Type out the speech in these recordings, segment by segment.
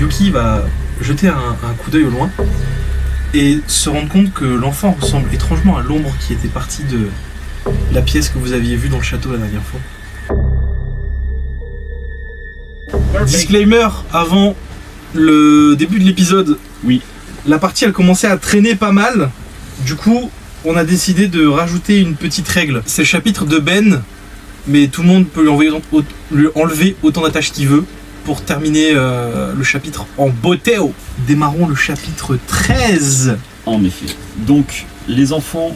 Yuki va jeter un coup d'œil au loin et se rendre compte que l'enfant ressemble étrangement à l'ombre qui était partie de la pièce que vous aviez vue dans le château la dernière fois. Disclaimer avant le début de l'épisode. Oui. La partie elle commençait à traîner pas mal. Du coup, on a décidé de rajouter une petite règle. C'est le chapitre de Ben, mais tout le monde peut lui enlever autant d'attaches qu'il veut pour terminer le chapitre en beauté. Démarrons le chapitre 13. En effet. Donc, les enfants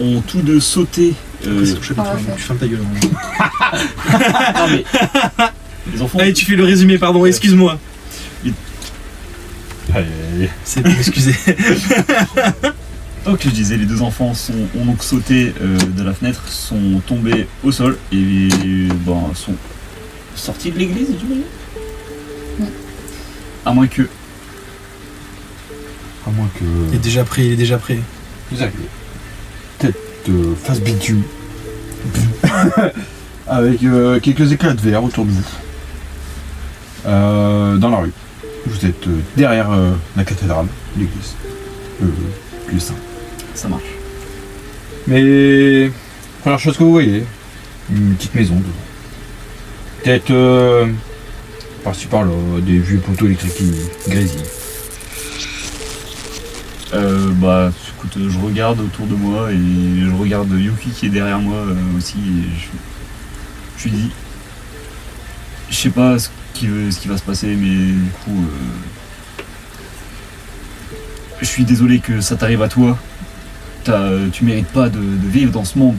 ont tous deux sauté. C'est le chapitre 1, tu fermes ta gueule. Non mais. Les enfants. Allez, tu fais le résumé, pardon, excuse-moi. Allez. C'est pas excusé. Donc je disais, les deux enfants ont donc sauté de la fenêtre, sont tombés au sol et sont sortis de l'église, j'imagine. À moins que. Il est déjà prêt, Vous arrivez. Tête face bitume. Avec quelques éclats de verre autour de vous. Dans la rue. Vous êtes derrière la cathédrale, l'église. Le saint. Ça marche. Mais première chose que vous voyez, une petite maison devant. Peut-être par-ci par-là, des vieux poteaux électriques qui grésillent. Écoute, je regarde autour de moi et je regarde Yuki qui est derrière moi aussi et je lui dis, je sais pas ce qui va se passer, mais du coup, je suis désolé que ça t'arrive à toi. Tu mérites pas de vivre dans ce monde.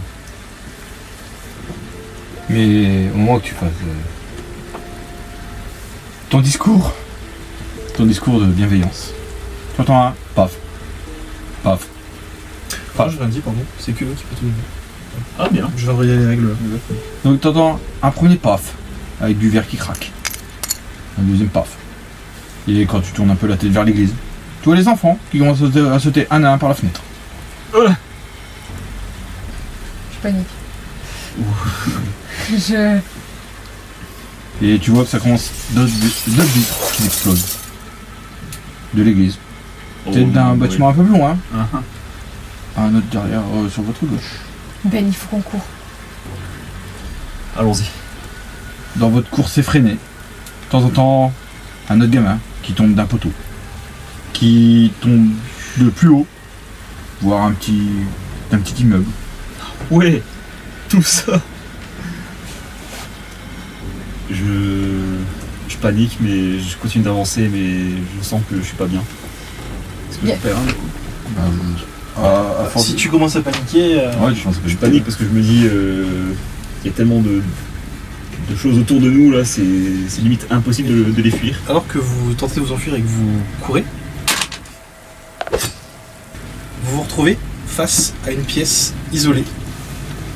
Mais au moment que tu fasses ton discours de bienveillance, tu entends un paf, paf, paf. Je viens de dire, pardon, c'est que eux qui peuvent tout donner. Ah bien. Je viens de regarder les règles. Donc tu entends un premier paf avec du verre qui craque, un deuxième paf. Et quand tu tournes un peu la tête vers l'église, tu vois les enfants qui commencent à sauter un à un par la fenêtre. Je panique. Et tu vois que ça commence d'autres vitres qui explosent. De l'église. Peut-être d'un bâtiment un peu plus loin. Un autre derrière, sur votre gauche. Ben, il faut qu'on court. Allons-y. Dans votre course effrénée, de temps en temps, un autre gamin qui tombe d'un poteau. Qui tombe de plus haut, voire d'un petit immeuble. Ouais, tout ça. Je panique, mais je continue d'avancer, mais je sens que je suis pas bien. Est-ce que je perds un coup Si tu commences à paniquer... Ouais, je panique parce que je me dis, il y a tellement de choses autour de nous, là, c'est limite impossible de les fuir. Alors que vous tentez de vous enfuir et que vous courez, vous vous retrouvez face à une pièce isolée,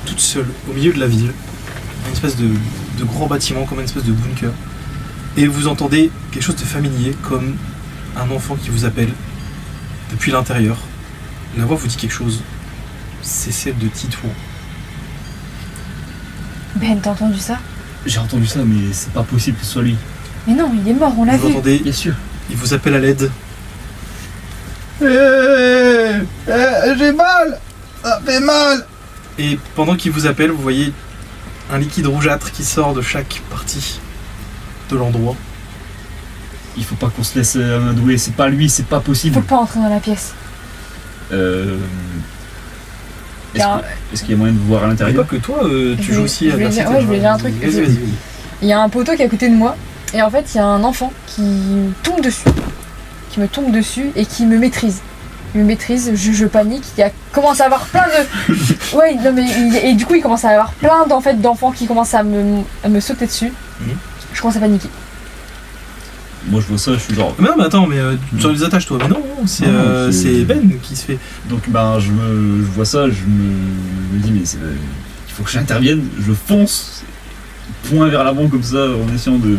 toute seule, au milieu de la ville, une espèce de gros bâtiment, comme une espèce de bunker. Et vous entendez quelque chose de familier, comme un enfant qui vous appelle depuis l'intérieur. La voix vous dit quelque chose. C'est celle de Titouan. Ben, t'as entendu ça? J'ai entendu ça, mais c'est pas possible que ce soit lui. Mais non, il est mort, on l'a Vous vu. entendez, Bien sûr. il vous appelle à l'aide. J'ai mal. Ça fait mal. Et pendant qu'il vous appelle, vous voyez un liquide rougeâtre qui sort de chaque partie de l'endroit. Il faut pas qu'on se laisse amadouer, c'est pas lui, c'est pas possible. Faut pas entrer dans la pièce. Est-ce qu'il y a moyen de voir à Et l'intérieur? pas que toi, tu joues aussi à je vais Dark dire- City, ouais, je voulais dire un truc. Vas-y. Il y a un poteau qui est à côté de moi, et en fait, il y a un enfant qui me tombe dessus et qui me maîtrise. Il me maîtrise, je panique, il commence à avoir plein de... Ouais, non mais... Et du coup, il commence à avoir plein d'enfants qui commencent à me sauter dessus. Je commence à paniquer. Moi je vois ça, je suis genre... Mais non, mais attends, mais tu les attaches toi. Mais non, c'est Non, c'est Ben qui se fait. Donc je vois ça, je me dis mais il faut que j'intervienne, je fonce, point vers l'avant comme ça, en essayant de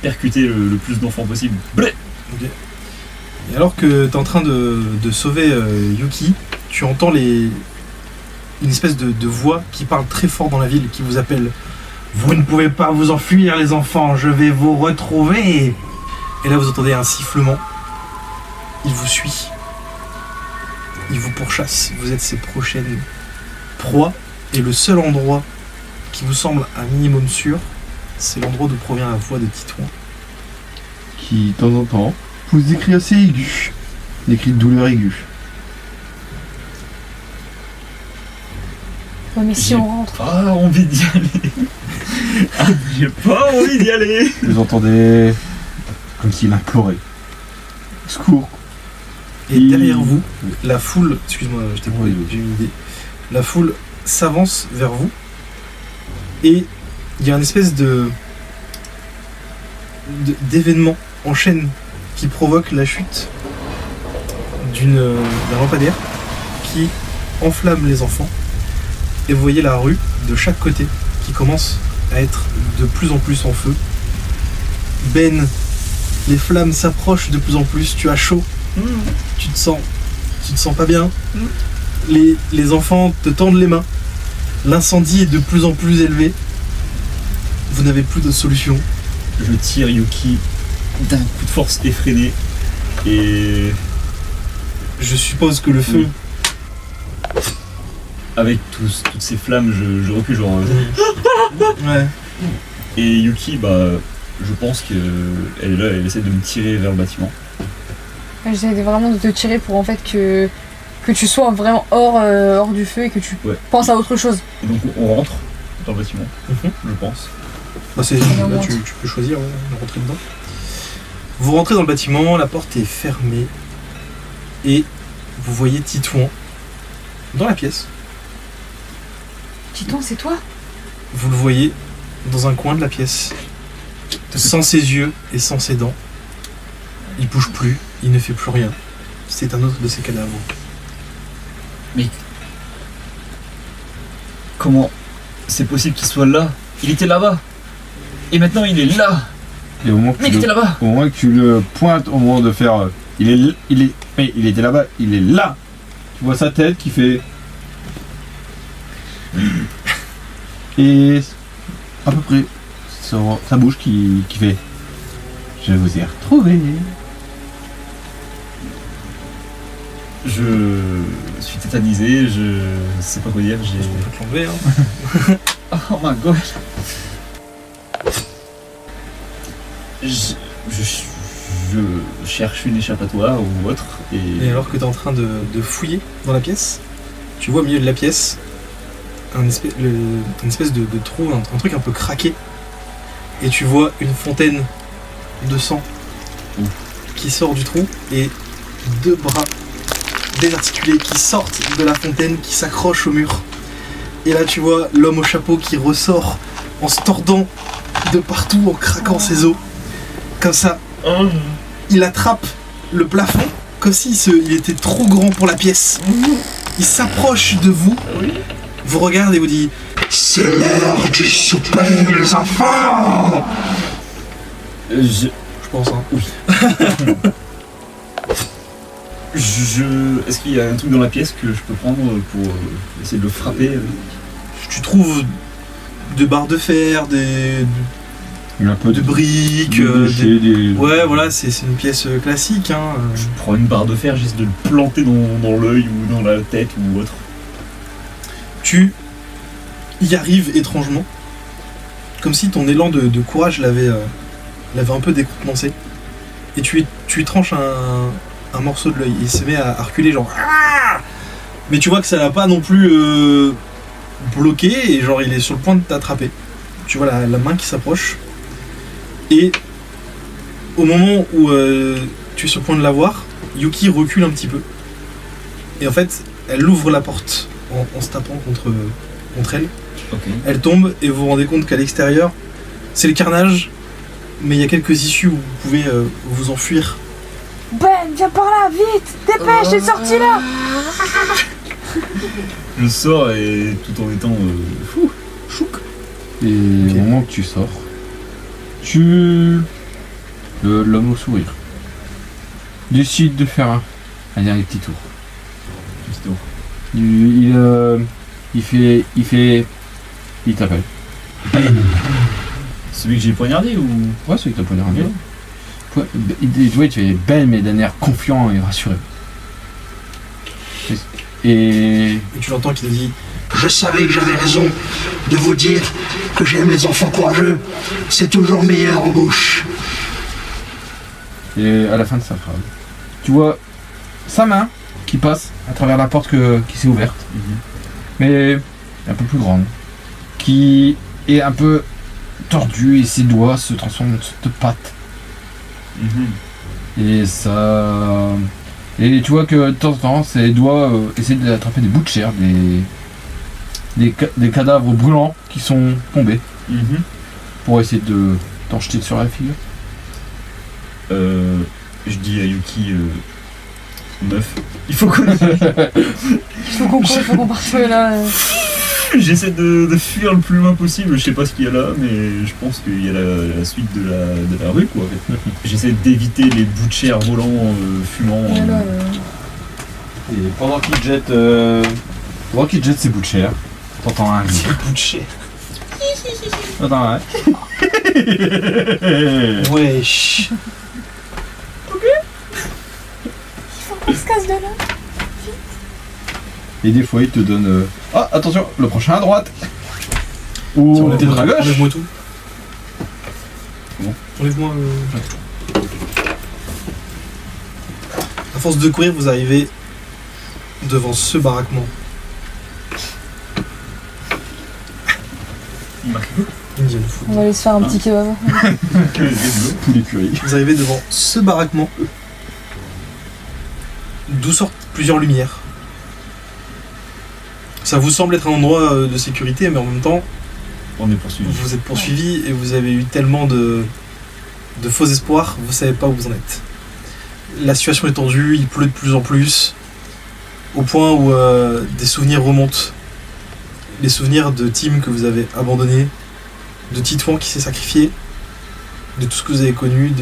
percuter le plus d'enfants possible. Blé. Ok. Et alors que tu es en train de sauver Yuki, tu entends une espèce de voix qui parle très fort dans la ville, qui vous appelle. Vous ne pouvez pas vous enfuir les enfants, je vais vous retrouver. Et là, vous entendez un sifflement. Il vous suit. Il vous pourchasse. Vous êtes ses prochaines proies. Et le seul endroit qui vous semble un minimum sûr, c'est l'endroit d'où provient la voix de Titouan. Qui, de temps en temps, pousse des cris assez aigus. Des cris de douleur aiguë. Ouais, mais si J'ai on rentre. pas envie d'y aller. J'ai pas envie d'y aller. Vous entendez comme s'il implorait. Secours. Et derrière vous, la foule, excuse-moi, je t'ai coupé, Oui. j'ai une idée. La foule s'avance vers vous et il y a une espèce d'événement en chaîne qui provoque la chute d'un lampadaire qui enflamme les enfants. Et vous voyez la rue de chaque côté qui commence à être de plus en plus en feu. Ben, les flammes s'approchent de plus en plus, tu as chaud. Tu te sens pas bien. Les enfants te tendent les mains. L'incendie est de plus en plus élevé. Vous n'avez plus de solution. Je tire Yuki d'un coup de force effréné et Je suppose que le feu. avec toutes ces flammes, je recule genre. Ouais. Et Yuki, je pense qu'elle est là, elle essaie de me tirer vers le bâtiment. J'essaie vraiment de te tirer pour en fait que tu sois vraiment hors du feu et que tu Ouais. penses à autre chose. Et donc on rentre dans le bâtiment, Mhm. je pense. Bah, là, tu peux choisir de rentrer dedans. Vous rentrez dans le bâtiment, la porte est fermée et vous voyez Titouan dans la pièce. Titon, c'est toi? Vous le voyez dans un coin de la pièce, sans ses yeux et sans ses dents. Il bouge plus, il ne fait plus rien. C'est un autre de ses cadavres. Comment c'est possible qu'il soit là? Il était là-bas. Et maintenant il est là. Et au moment que Mais il était là-bas. au moment que tu le pointes, au moment de faire. Il était là-bas, il est là. Tu vois sa tête qui fait. Et à peu près sa bouche qui fait. Je vous ai retrouvé. Je suis tétanisé, je sais pas quoi dire, On peut te l'enlever, hein. Oh my god. Je cherche une échappatoire ou autre Et alors que tu es en train de fouiller dans la pièce, tu vois au milieu de la pièce une espèce de trou, un truc un peu craqué. Et tu vois une fontaine de sang qui sort du trou et deux bras désarticulés qui sortent de la fontaine, qui s'accrochent au mur. Et là tu vois l'homme au chapeau qui ressort en se tordant de partout, en craquant ses os. Comme ça, il attrape le plafond comme il était trop grand pour la pièce. Il s'approche de vous, vous regarde et vous dit: C'est l'heure du souper, les enfants! je pense, hein. Oui. Est-ce qu'il y a un truc dans la pièce que je peux prendre pour essayer de le frapper? Tu trouves des barres de fer, Un peu de briques, des déchets, ouais voilà, c'est une pièce classique, hein. Je prends une barre de fer, j'essaie de le planter dans l'œil ou dans la tête ou autre. Tu y arrives étrangement, comme si ton élan de courage l'avait un peu décontenancé, et tu lui tranches un morceau de l'œil. Il se met à reculer genre ah, mais tu vois que ça l'a pas non plus bloqué, et genre il est sur le point de t'attraper. Tu vois la main qui s'approche, et au moment où tu es sur le point de l'avoir, Yuki recule un petit peu, et en fait elle ouvre la porte en se tapant contre elle. Ok. Elle tombe et vous vous rendez compte qu'à l'extérieur c'est le carnage, mais il y a quelques issues où vous pouvez vous enfuir. Ben, viens par là, vite! Dépêche, j'ai sorti là! Je sors et tout en étant chouk. Et au moment que tu sors, l'homme au sourire décide de faire un dernier petit tour. Petit tour. Il t'appelle. Celui que j'ai poignardé ou? Ouais, c'est que t'as poignardé. Ouais. Tu vois, tu es belle mais d'un air confiant et rassuré. Et Et tu l'entends qui te dit Je savais que j'avais raison de vous dire que j'aime les enfants courageux. C'est toujours meilleur en bouche. Et à la fin de sa phrase, tu vois sa main qui passe à travers la porte qui s'est ouverte, mais un peu plus grande, qui est un peu tordue et ses doigts se transforment en sorte de pattes. Et ça... Et tu vois que de temps en temps, ses doigts essaient d'attraper des bouts de chair, des cadavres brûlants qui sont tombés, pour essayer de t'en jeter sur la figure. Je dis à Yuki, meuf, il faut qu'on Il faut qu'on parte là. J'essaie de fuir le plus loin possible, je sais pas ce qu'il y a là, mais je pense qu'il y a la suite de la rue, quoi. J'essaie d'éviter les bouts de chair volants, fumants. Et pendant qu'il jette, ses bouts de chair, t'entends un rire. bout de chair. T'entends un Wesh. On se casse de là. Et des fois il te donne ah attention, le prochain à droite. Ou t'es à gauche. Enlève-moi tout. Bon. Enlève-moi À force de courir, vous arrivez devant ce baraquement. Indian food. On va aller se faire un petit kebab. Poulet curry. Vous arrivez devant ce baraquement d'où sortent plusieurs lumières. Ça vous semble être un endroit de sécurité, mais en même temps, On est poursuivi. vous êtes poursuivi et vous avez eu tellement de faux espoirs, vous savez pas où vous en êtes. La situation est tendue, il pleut de plus en plus, au point où des souvenirs remontent. Les souvenirs de Tim que vous avez abandonné, de Titouan qui s'est sacrifié, de tout ce que vous avez connu,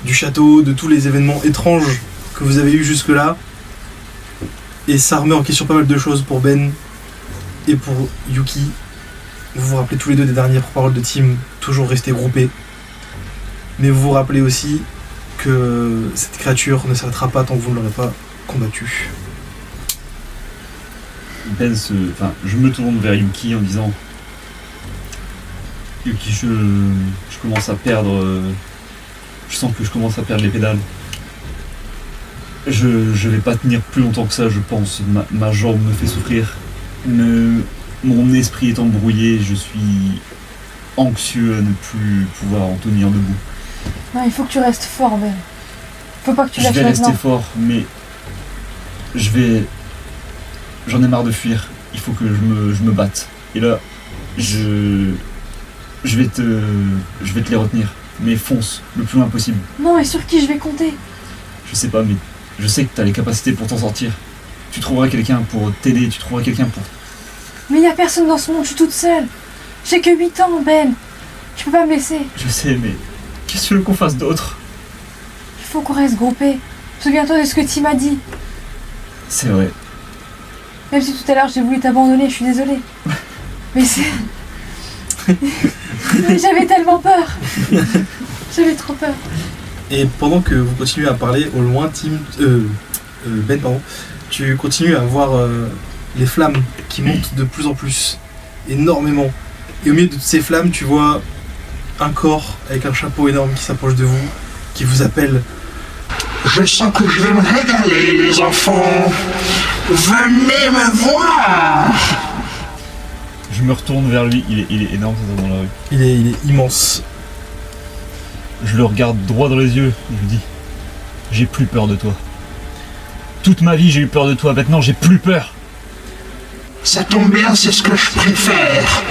du château, de tous les événements étranges que vous avez eus jusque-là. Et ça remet en question pas mal de choses pour Ben et pour Yuki. Vous vous rappelez tous les deux des dernières paroles de Tim, toujours rester groupés. Mais vous vous rappelez aussi que cette créature ne s'arrêtera pas tant que vous ne l'aurez pas combattue. Je me tourne vers Yuki en disant Yuki, je commence à perdre. Je sens que je commence à perdre les pédales. Je vais pas tenir plus longtemps que ça, je pense. Ma jambe me fait souffrir. Mon esprit est embrouillé, je suis anxieux à ne plus pouvoir en tenir debout. Non, il faut que tu restes fort, Ben. Faut pas que tu Je lâches vais rester maintenant. fort, mais j'en ai marre de fuir. Il faut que je me batte. Et là, je vais te les retenir. Mais fonce le plus loin possible. Non, et sur qui je vais compter? Je sais pas, mais je sais que t'as les capacités pour t'en sortir. Tu trouveras quelqu'un pour t'aider, tu trouveras quelqu'un pour... Mais y a personne dans ce monde, je suis toute seule. J'ai que 8 ans, Ben. Tu peux pas me laisser. Je sais, mais qu'est-ce que tu veux qu'on fasse d'autre? Il faut qu'on reste groupés. Souviens-toi de ce que Tim m'a dit. C'est vrai. Même si tout à l'heure j'ai voulu t'abandonner, je suis désolée. Mais c'est... Mais j'avais tellement peur. J'avais trop peur. Et pendant que vous continuez à parler, au loin, Ben, tu continues à voir les flammes qui montent de plus en plus, énormément. Et au milieu de toutes ces flammes, tu vois un corps avec un chapeau énorme qui s'approche de vous, qui vous appelle. Je sens que je vais me régaler, les enfants. Venez me voir. Je me retourne vers lui, il est énorme ça dans la rue. Il est immense. Je le regarde droit dans les yeux, je lui dis j'ai plus peur de toi. Toute ma vie j'ai eu peur de toi, maintenant j'ai plus peur. Ça tombe bien, c'est ce que je préfère.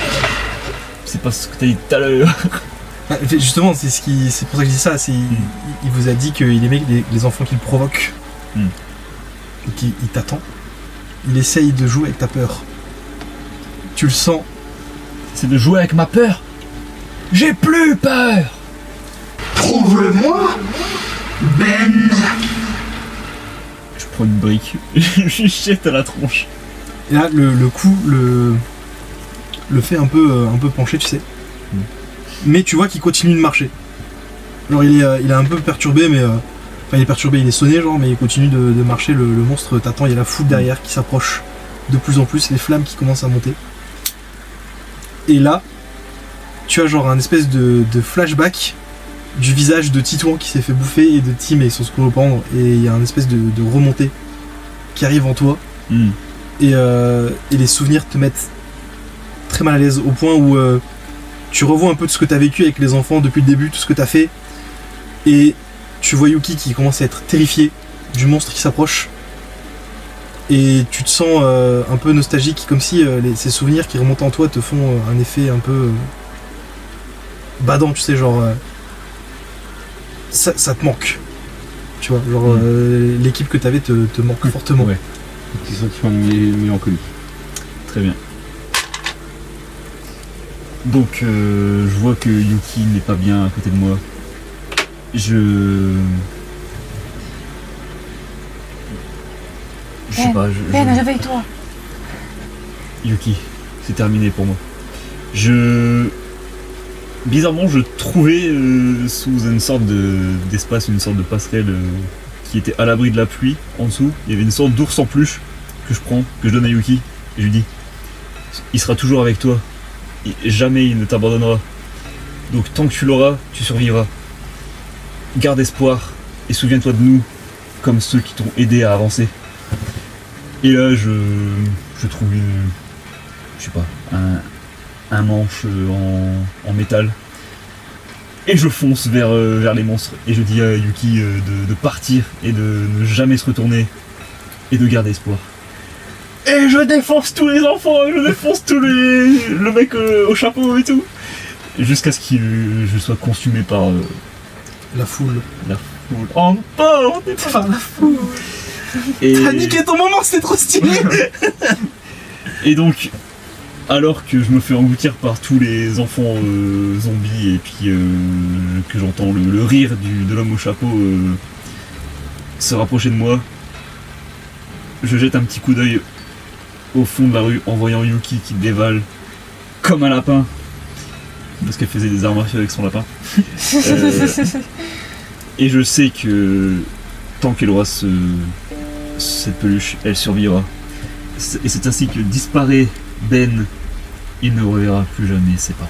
C'est pas ce que t'as dit tout à l'heure. Bah, justement, c'est pour ça que je dis ça. Il vous a dit qu'il aimait les enfants qu'il provoque. Et qu'il t'attend. Il essaye de jouer avec ta peur. Tu le sens. C'est de jouer avec ma peur. J'ai plus peur. Prouve-le-moi, Ben. Je prends une brique, je lui jette à la tronche. Et là, le coup le fait un peu pencher, tu sais. Mais tu vois qu'il continue de marcher. Genre il est un peu perturbé, mais enfin il est perturbé, il est sonné genre, mais il continue de marcher. Le monstre t'attend, il y a la foule derrière qui s'approche de plus en plus, les flammes qui commencent à monter. Et là, tu as genre un espèce de flashback du visage de Titouan qui s'est fait bouffer et de Tim et son scolopendre, et il y a un espèce de remontée qui arrive en toi. Et les souvenirs te mettent très mal à l'aise au point où tu revois un peu de ce que tu as vécu avec les enfants depuis le début, tout ce que tu as fait, et tu vois Yuki qui commence à être terrifié du monstre qui s'approche, et tu te sens un peu nostalgique, comme si ces souvenirs qui remontent en toi te font un effet un peu badant, tu sais, genre ça te manque, tu vois, genre l'équipe que tu avais te manque fortement. Ouais. Petit sentiment de mélancolie. Très bien. Donc je vois que Yuki n'est pas bien à côté de moi. Je sais pas, Ben, réveille-toi. Yuki, c'est terminé pour moi. Bizarrement, je trouvais sous une sorte d'espace, une sorte de passerelle qui était à l'abri de la pluie, en dessous, il y avait une sorte d'ours en peluche que je prends, que je donne à Yuki, et je lui dis, il sera toujours avec toi, et jamais il ne t'abandonnera. Donc tant que tu l'auras, tu survivras. Garde espoir, et souviens-toi de nous, comme ceux qui t'ont aidé à avancer. Et là, je trouve je sais pas, un manche en métal, et je fonce vers les monstres, et je dis à Yuki de partir et de ne jamais se retourner et de garder espoir. Et je défonce tous les enfants, je défonce le mec au chapeau et tout, jusqu'à ce que je sois consumé par La foule. Oh non, Par la foule. et T'as niqué ton moment, c'était trop stylé. et donc, alors que je me fais engloutir par tous les enfants zombies, et puis que j'entends le rire de l'homme au chapeau se rapprocher de moi, je jette un petit coup d'œil au fond de la rue en voyant Yuki qui dévale comme un lapin, parce qu'elle faisait des arts martiaux avec son lapin. Et je sais que tant qu'elle aura cette peluche, elle survivra. Et c'est ainsi que disparaît Ben. Il ne reverra plus jamais ses parents.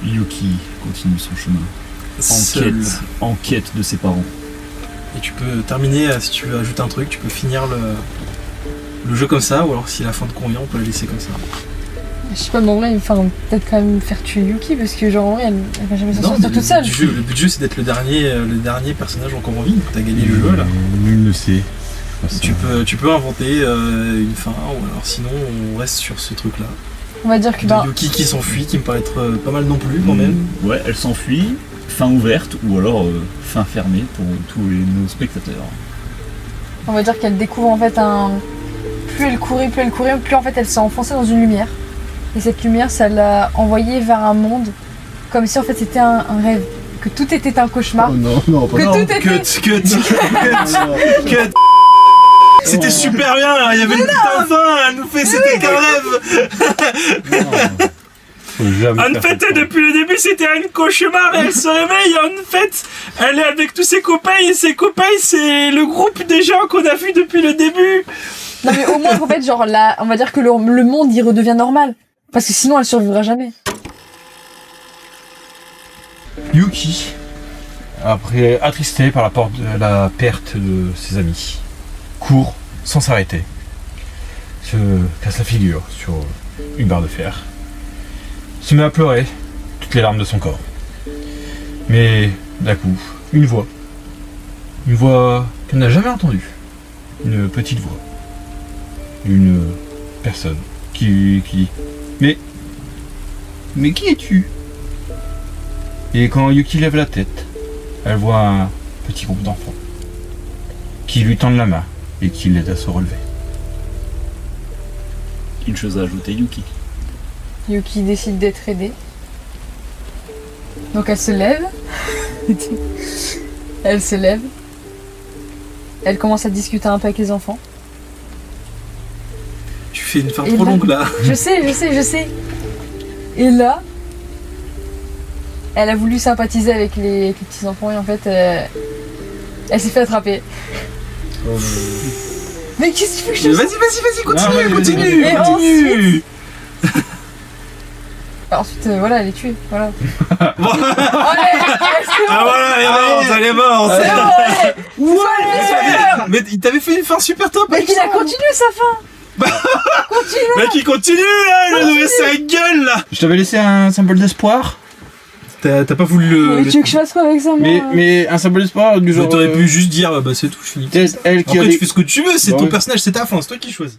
Yuki continue son chemin. Seul. En quête de ses parents. Et tu peux terminer, si tu veux ajouter un truc, tu peux finir le jeu comme ça, ou alors si la fin te convient, on peut la laisser comme ça. Je sais pas, mais en vrai, enfin, peut-être quand même faire tuer Yuki, parce que genre en vrai, elle va jamais s'en sortir toute seule. Le but du jeu, c'est d'être le dernier personnage encore en vie, donc t'as gagné le jeu là. Nul ne sait. Tu peux inventer une fin, ou alors sinon on reste sur ce truc là. On va dire que De Yuki qui s'enfuit, qui me paraît être pas mal non plus quand même. Ouais, elle s'enfuit, fin ouverte, ou alors fin fermée pour tous nos spectateurs. on va dire qu'elle découvre en fait plus elle courait, plus en fait elle s'est enfoncée dans une lumière. Et cette lumière, ça l'a envoyée vers un monde, comme si en fait c'était un rêve, que tout était un cauchemar. Oh non, pas Que non. tout était... Cut. C'était super bien, là. Il y avait une putain de fin, elle nous fait c'était qu'un rêve. En fait, depuis le début, c'était un cauchemar et elle se réveille. En fait, elle est avec tous ses copains et ses copains, c'est le groupe des gens qu'on a vu depuis le début. Non mais au moins en fait genre là, on va dire que le monde il redevient normal. Parce que sinon elle survivra jamais. Yuki, après attristé par la perte de ses amis, court sans s'arrêter, se casse la figure sur une barre de fer, se met à pleurer toutes les larmes de son corps. Mais d'un coup, une voix qu'elle n'a jamais entendue, une petite voix, une personne qui mais qui es-tu? Et quand Yuki lève la tête, elle voit un petit groupe d'enfants qui lui tendent la main et qui l'aident à se relever. Une chose à ajouter, Yuki. Yuki décide d'être aidée. Donc elle se lève. Elle commence à discuter un peu avec les enfants. fais une fin Et trop là- longue là. Je sais. Et là, elle a voulu sympathiser avec les petits enfants et en fait, elle s'est fait attraper. Mais qu'est-ce que tu veux que je Vas-y, Ah, vas-y, continue. vas-y. Et Continue. Ensuite, voilà, elle est tuée. Voilà. Ah Ah voilà, elle est morte. c'est bon, allez. Ouais. Mais il t'avait fait une fin super top. Mais qu'il a continué sa fin. Continue. Mec, il continue là, il a donné sa gueule là. Je t'avais laissé un symbole d'espoir, T'as pas voulu Mais le. tu veux que je fasse quoi avec ça, moi mais un symbole d'espoir du genre. T'aurais pu juste dire bah c'est tout, je finis. Peut-être elle qui a Après des- tu fais ce que tu veux, c'est Bah ton ouais. personnage, c'est ta fin, c'est toi qui choisis.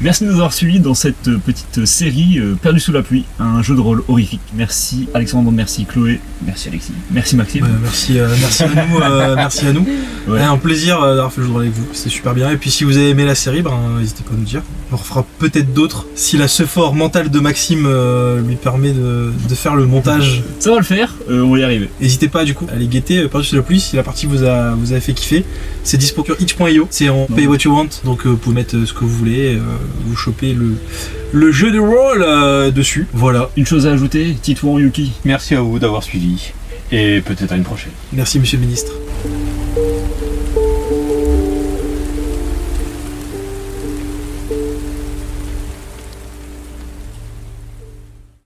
Merci de nous avoir suivis dans cette petite série Perdu sous la pluie, un jeu de rôle horrifique. Merci Alexandre, merci Chloé, merci Alexis, merci Maxime. Ouais, merci à nous. Ouais. Un plaisir d'avoir fait le jeu de rôle avec vous, c'est super bien. Et puis si vous avez aimé la série, n'hésitez pas à nous dire. On en refera peut-être d'autres. Si la sephore mentale de Maxime lui permet de faire le montage, Ça va le faire, on va y arriver. n'hésitez pas du coup à aller guetter Perdu sous la pluie si la partie vous avez fait kiffer. C'est dispo sur itch.io, c'est en pay what you want, donc vous pouvez mettre ce que vous voulez, vous chopez le jeu de rôle dessus. Voilà. Une chose à ajouter, Titouan Yuki. Merci à vous d'avoir suivi et peut-être à une prochaine. Merci monsieur le ministre.